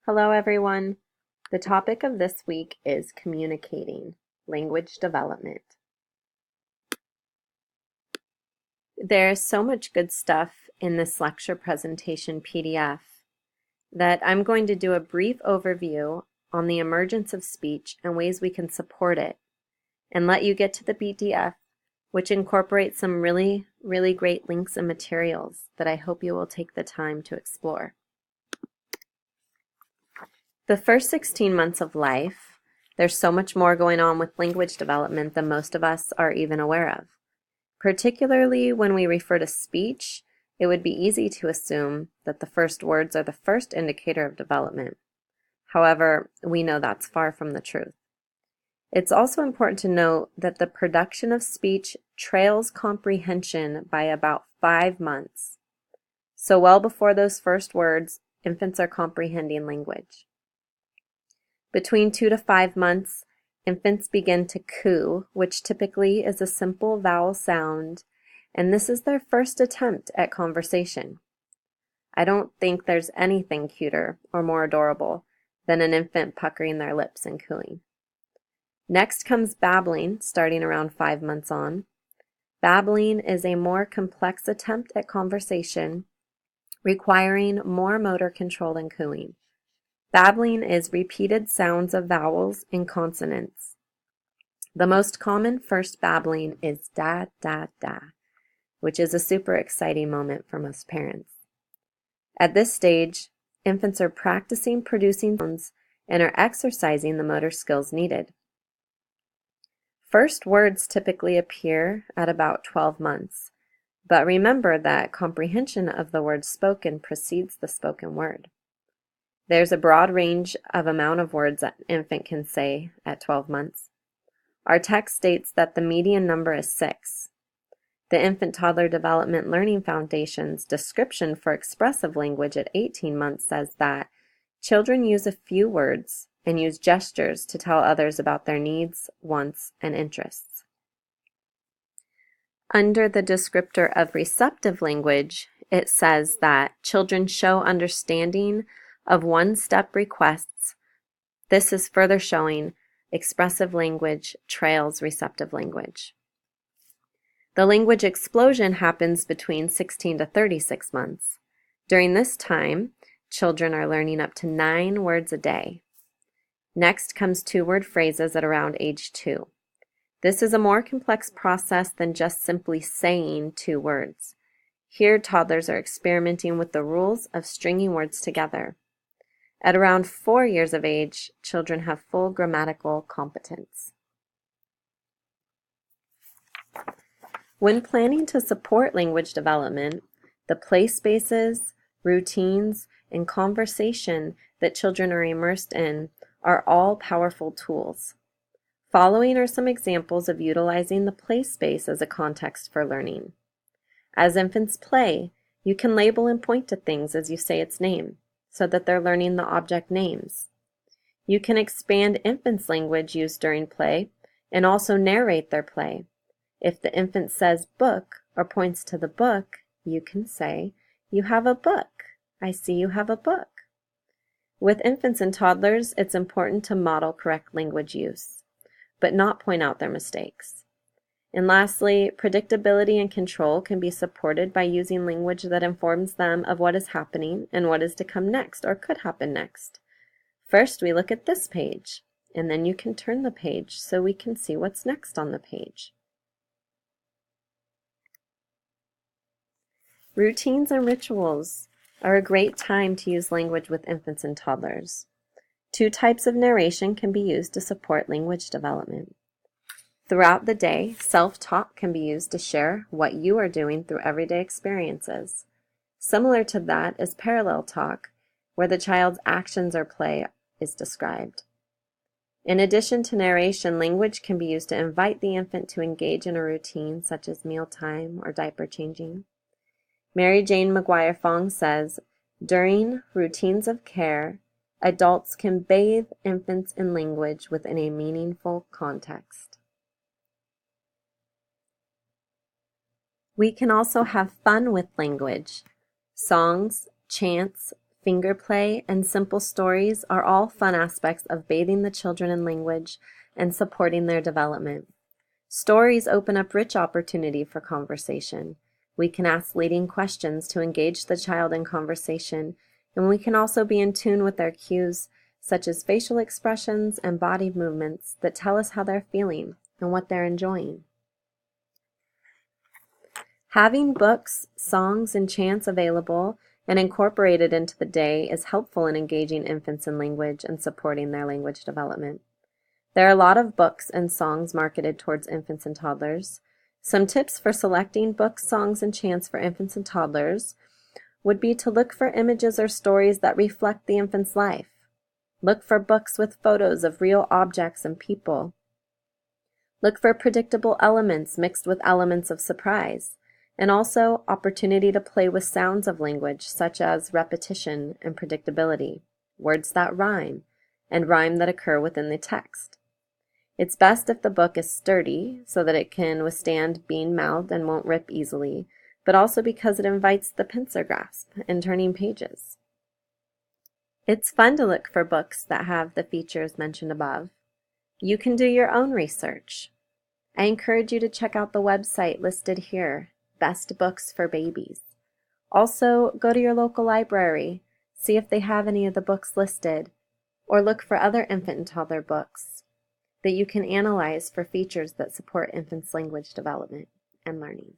Hello, everyone. The topic of this week is communicating, language development. There's so much good stuff in this lecture presentation PDF that I'm going to do a brief overview on the emergence of speech and ways we can support it, and let you get to the PDF, which incorporates some really great links and materials that I hope you will take the time to explore. The first 16 months of life, there's so much more going on with language development than most of us are even aware of. Particularly when we refer to speech, it would be easy to assume that the first words are the first indicator of development. However, we know that's far from the truth. It's also important to note that the production of speech trails comprehension by about 5 months. So well before those first words, infants are comprehending language. Between 2 to 5 months, infants begin to coo, which typically is a simple vowel sound, and this is their first attempt at conversation. I don't think there's anything cuter or more adorable than an infant puckering their lips and cooing. Next comes babbling, starting around 5 months on. Babbling is a more complex attempt at conversation, requiring more motor control than cooing. Babbling is repeated sounds of vowels and consonants. The most common first babbling is da, da, da, which is a super exciting moment for most parents. At this stage, infants are practicing producing sounds and are exercising the motor skills needed. First words typically appear at about 12 months, but remember that comprehension of the word spoken precedes the spoken word. There's a broad range of amount of words that an infant can say at 12 months. Our text states that the median number is 6. The Infant Toddler Development Learning Foundation's description for expressive language at 18 months says that children use a few words and use gestures to tell others about their needs, wants, and interests. Under the descriptor of receptive language, it says that children show understanding of one-step requests. This is further showing expressive language trails receptive language. The language explosion happens between 16 to 36 months. During this time, children are learning up to 9 words a day. Next comes 2-word phrases at around age 2. This is a more complex process than just simply saying 2 words. Here, toddlers are experimenting with the rules of stringing words together. At around 4 years of age, children have full grammatical competence. When planning to support language development, the play spaces, routines, and conversation that children are immersed in are all powerful tools. Following are some examples of utilizing the play space as a context for learning. As infants play, you can label and point to things as you say its name, so that they're learning the object names. You can expand infants' language used during play and also narrate their play. If the infant says book or points to the book, you can say, "You have a book. I see you have a book." With infants and toddlers, it's important to model correct language use, but not point out their mistakes. And lastly, predictability and control can be supported by using language that informs them of what is happening and what is to come next or could happen next. First, we look at this page, and then you can turn the page so we can see what's next on the page. Routines and rituals are a great time to use language with infants and toddlers. 2 types of narration can be used to support language development. Throughout the day, self-talk can be used to share what you are doing through everyday experiences. Similar to that is parallel talk, where the child's actions or play is described. In addition to narration, language can be used to invite the infant to engage in a routine such as mealtime or diaper changing. Mary Jane McGuire Fong says, "During routines of care, adults can bathe infants in language within a meaningful context." We can also have fun with language. Songs, chants, finger play, and simple stories are all fun aspects of bathing the children in language and supporting their development. Stories open up rich opportunity for conversation. We can ask leading questions to engage the child in conversation, and we can also be in tune with their cues, such as facial expressions and body movements that tell us how they're feeling and what they're enjoying. Having books, songs, and chants available and incorporated into the day is helpful in engaging infants in language and supporting their language development. There are a lot of books and songs marketed towards infants and toddlers. Some tips for selecting books, songs, and chants for infants and toddlers would be to look for images or stories that reflect the infant's life. Look for books with photos of real objects and people. Look for predictable elements mixed with elements of surprise, and also opportunity to play with sounds of language such as repetition and predictability, words that rhyme, and rhyme that occur within the text. It's best if the book is sturdy so that it can withstand being mouthed and won't rip easily, but also because it invites the pincer grasp in turning pages. It's fun to look for books that have the features mentioned above. You can do your own research. I encourage you to check out the website listed here, Best Books for Babies. Also, go to your local library, see if they have any of the books listed, or look for other infant and toddler books that you can analyze for features that support infants' language development and learning.